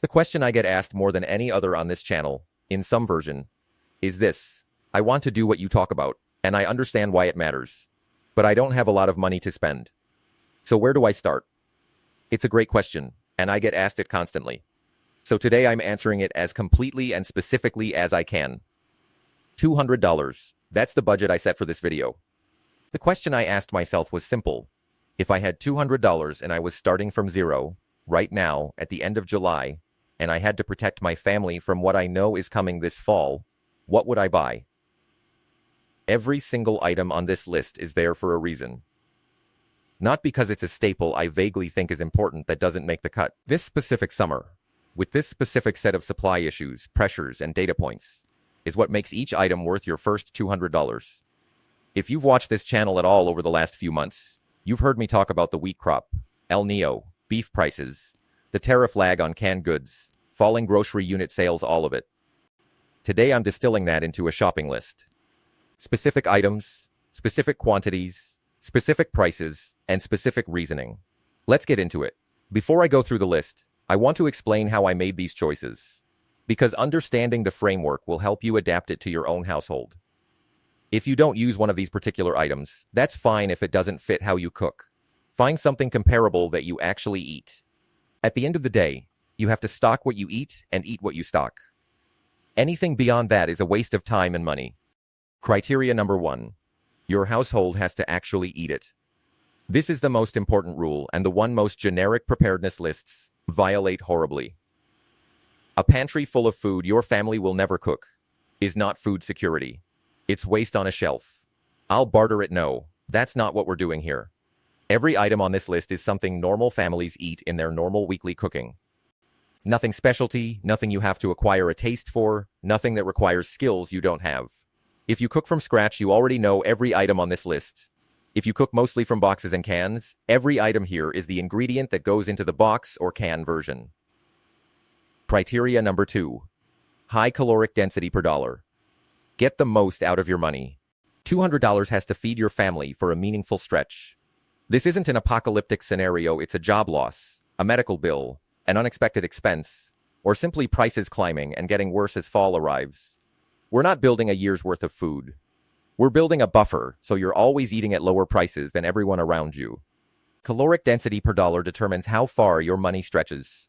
The question I get asked more than any other on this channel, in some version, is this. I want to do what you talk about, and I understand why it matters. But I don't have a lot of money to spend. So where do I start? It's a great question, and I get asked it constantly. So today I'm answering it as completely and specifically as I can. $200. That's the budget I set for this video. The question I asked myself was simple. If I had $200 and I was starting from zero, right now, at the end of July, and I had to protect my family from what I know is coming this fall, what would I buy? Every single item on this list is there for a reason. Not because it's a staple I vaguely think is important that doesn't make the cut. This specific summer, with this specific set of supply issues, pressures, and data points, is what makes each item worth your first $200. If you've watched this channel at all over the last few months, you've heard me talk about the wheat crop, El Nino, beef prices, the tariff lag on canned goods, falling grocery unit sales, all of it. Today I'm distilling that into a shopping list. Specific items, specific quantities, specific prices, and specific reasoning. Let's get into it. Before I go through the list, I want to explain how I made these choices, because understanding the framework will help you adapt it to your own household. If you don't use one of these particular items, that's fine if it doesn't fit how you cook. Find something comparable that you actually eat. At the end of the day, you have to stock what you eat and eat what you stock. Anything beyond that is a waste of time and money. Criteria number 1. Your household has to actually eat it. This is the most important rule and the one most generic preparedness lists violate horribly. A pantry full of food your family will never cook is not food security. It's waste on a shelf. I'll barter it. No, that's not what we're doing here. Every item on this list is something normal families eat in their normal weekly cooking. Nothing specialty, nothing you have to acquire a taste for, nothing that requires skills you don't have. If you cook from scratch, you already know every item on this list. If you cook mostly from boxes and cans, every item here is the ingredient that goes into the box or can version. Criteria number 2. High caloric density per dollar. Get the most out of your money. $200 has to feed your family for a meaningful stretch. This isn't an apocalyptic scenario, it's a job loss, a medical bill, an unexpected expense, or simply prices climbing and getting worse as fall arrives. We're not building a year's worth of food. We're building a buffer, so you're always eating at lower prices than everyone around you. Caloric density per dollar determines how far your money stretches.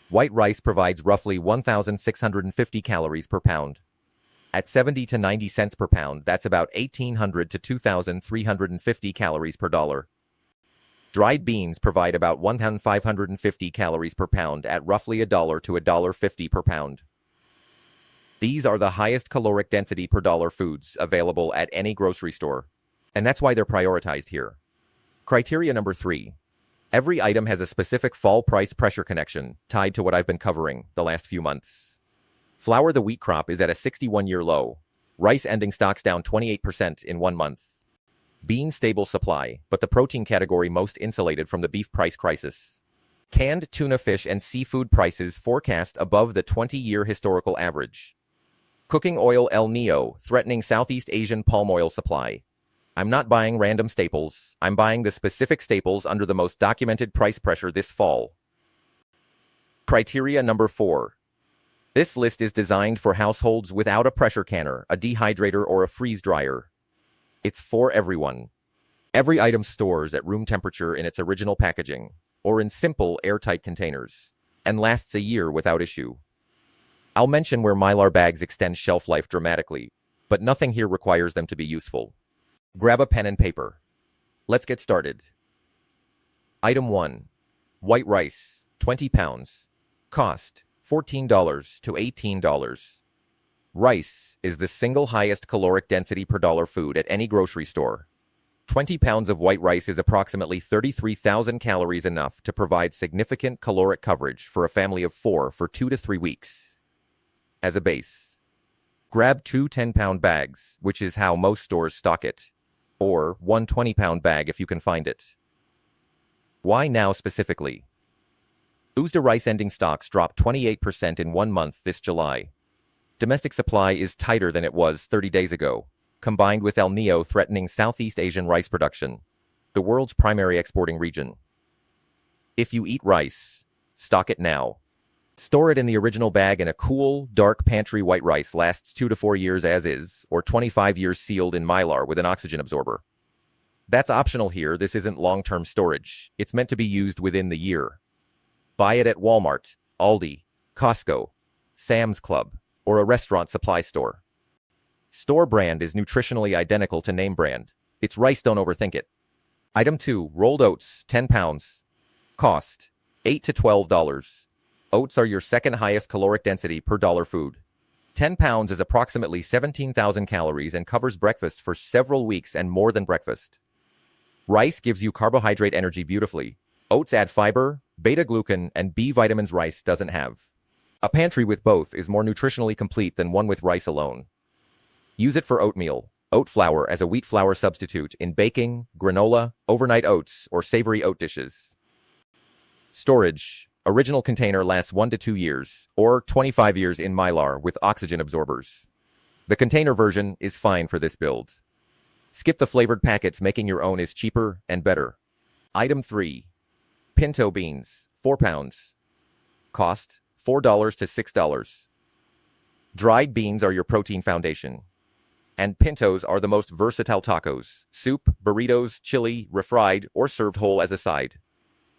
White rice provides roughly 1,650 calories per pound. At 70 to 90 cents per pound, that's about 1,800 to 2,350 calories per dollar. Dried beans provide about 1,550 calories per pound at roughly $1 to $1.50 per pound. These are the highest caloric density per dollar foods available at any grocery store, and that's why they're prioritized here. Criteria number 3. Every item has a specific fall price pressure connection tied to what I've been covering the last few months. Flour, the wheat crop, is at a 61-year low. Rice ending stocks down 28% in 1 month. Beans stable supply, but the protein category most insulated from the beef price crisis. Canned tuna, fish, and seafood prices forecast above the 20-year historical average. Cooking oil, El Nino, threatening Southeast Asian palm oil supply. I'm not buying random staples. I'm buying the specific staples under the most documented price pressure this fall. Criteria number 4. This list is designed for households without a pressure canner, a dehydrator, or a freeze dryer. It's for everyone. Every item stores at room temperature in its original packaging, or in simple, airtight containers, and lasts a year without issue. I'll mention where Mylar bags extend shelf life dramatically, but nothing here requires them to be useful. Grab a pen and paper. Let's get started. Item 1. White rice, 20 pounds. Cost, $14 to $18. Rice is the single highest caloric density per dollar food at any grocery store. 20 pounds of white rice is approximately 33,000 calories, enough to provide significant caloric coverage for a family of 4 for 2 to 3 weeks. As a base, grab 2 10-pound bags, which is how most stores stock it, or 1 20-pound bag if you can find it. Why now specifically? Uzda rice ending stocks dropped 28% in 1 month this July. Domestic supply is tighter than it was 30 days ago, combined with El Nino threatening Southeast Asian rice production, the world's primary exporting region. If you eat rice, stock it now. Store it in the original bag in a cool, dark pantry. White rice lasts 2 to 4 years as is, or 25 years sealed in Mylar with an oxygen absorber. That's optional here. This isn't long-term storage. It's meant to be used within the year. Buy it at Walmart, Aldi, Costco, Sam's Club, or a restaurant supply store. Store brand is nutritionally identical to name brand. It's rice, don't overthink it. Item 2, rolled oats, 10 pounds. Cost, $8 to $12. Oats are your second highest caloric density per dollar food. 10 pounds is approximately 17,000 calories and covers breakfast for several weeks and more than breakfast. Rice gives you carbohydrate energy beautifully. Oats add fiber, beta-glucan, and B vitamins rice doesn't have. A pantry with both is more nutritionally complete than one with rice alone. Use it for oatmeal, oat flour as a wheat flour substitute in baking, granola, overnight oats, or savory oat dishes. Storage. Original container lasts 1 to 2 years, or 25 years in Mylar with oxygen absorbers. The container version is fine for this build. Skip the flavored packets, making your own is cheaper and better. Item 3. Pinto beans, 4 pounds. Cost, $4 to $6. Dried beans are your protein foundation. And pintos are the most versatile tacos, soup, burritos, chili, refried, or served whole as a side.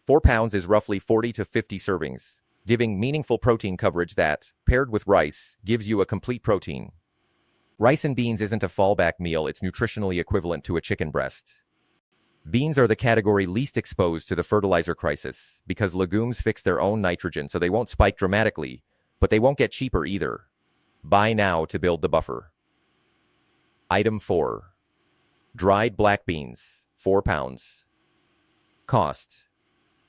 4 pounds is roughly 40 to 50 servings, giving meaningful protein coverage that, paired with rice, gives you a complete protein. Rice and beans isn't a fallback meal, it's nutritionally equivalent to a chicken breast. Beans are the category least exposed to the fertilizer crisis, because legumes fix their own nitrogen so they won't spike dramatically, but they won't get cheaper either. Buy now to build the buffer. Item 4. Dried black beans, 4 pounds. Cost,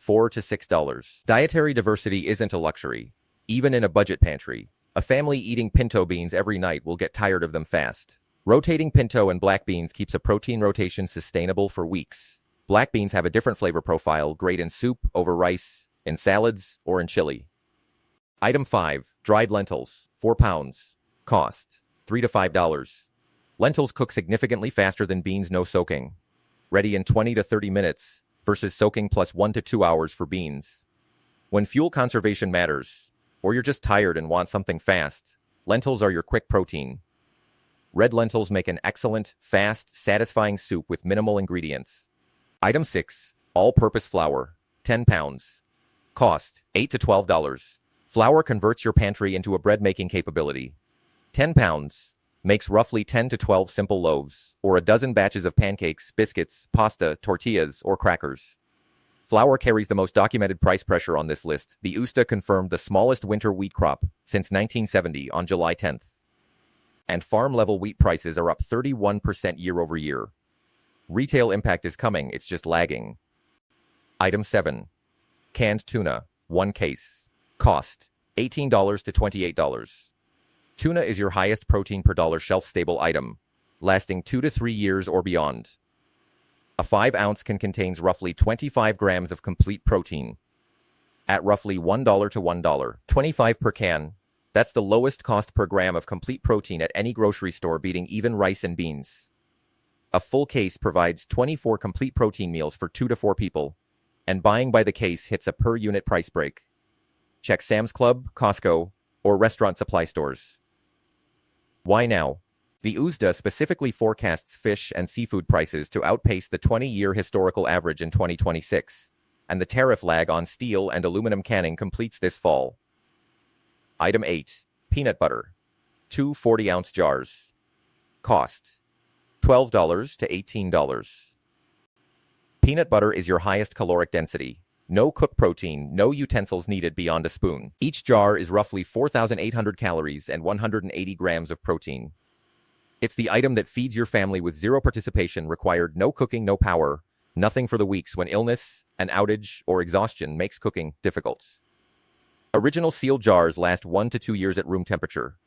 $4 to $6. Dietary diversity isn't a luxury, even in a budget pantry. A family eating pinto beans every night will get tired of them fast. Rotating pinto and black beans keeps a protein rotation sustainable for weeks. Black beans have a different flavor profile, great in soup, over rice, in salads, or in chili. Item 5. Dried lentils, 4 pounds. Cost, $3 to $5. Lentils cook significantly faster than beans, no soaking. Ready in 20 to 30 minutes, versus soaking plus 1 to 2 hours for beans. When fuel conservation matters, or you're just tired and want something fast, lentils are your quick protein. Red lentils make an excellent, fast, satisfying soup with minimal ingredients. Item 6. All-purpose flour, 10 pounds. Cost, $8 to $12. Flour converts your pantry into a bread-making capability. 10 pounds makes roughly 10 to 12 simple loaves, or a dozen batches of pancakes, biscuits, pasta, tortillas, or crackers. Flour carries the most documented price pressure on this list. The USDA confirmed the smallest winter wheat crop since 1970 on July 10th. And farm-level wheat prices are up 31% year over year. Retail impact is coming, it's just lagging. Item 7. Canned tuna, 1 case. Cost, $18 to $28. Tuna is your highest protein per dollar shelf-stable item, lasting 2 to 3 years or beyond. A 5-ounce can contains roughly 25 grams of complete protein. At roughly $1 to $1.25 per can, that's the lowest cost per gram of complete protein at any grocery store, beating even rice and beans. A full case provides 24 complete protein meals for 2 to 4 people, and buying by the case hits a per-unit price break. Check Sam's Club, Costco, or restaurant supply stores. Why now? The USDA specifically forecasts fish and seafood prices to outpace the 20-year historical average in 2026, and the tariff lag on steel and aluminum canning completes this fall. Item 8. Peanut butter. 2 40-ounce jars. Cost, $12 to $18. Peanut butter is your highest caloric density. No cooked protein, no utensils needed beyond a spoon. Each jar is roughly 4,800 calories and 180 grams of protein. It's the item that feeds your family with zero participation required, no cooking, no power, nothing for the weeks when illness, an outage, or exhaustion makes cooking difficult. Original sealed jars last 1 to 2 years at room temperature.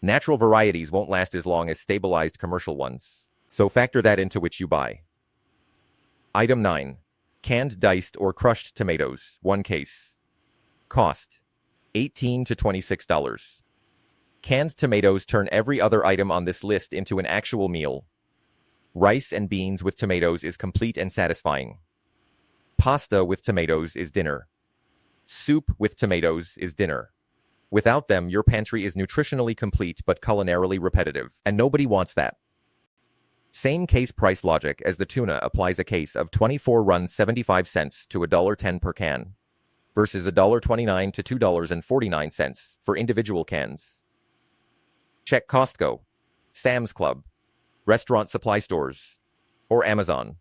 Natural varieties won't last as long as stabilized commercial ones, so factor that into which you buy. Item 9. Canned diced or crushed tomatoes, 1 case. Cost, $18 to $26. Canned tomatoes turn every other item on this list into an actual meal. Rice and beans with tomatoes is complete and satisfying. Pasta with tomatoes is dinner. Soup with tomatoes is dinner. Without them, your pantry is nutritionally complete but culinarily repetitive, and nobody wants that. Same case price logic as the tuna applies a case of 24 runs 75 cents to $1.10 per can, versus $1.29 to $2.49 for individual cans. Check Costco, Sam's Club, restaurant supply stores, or Amazon.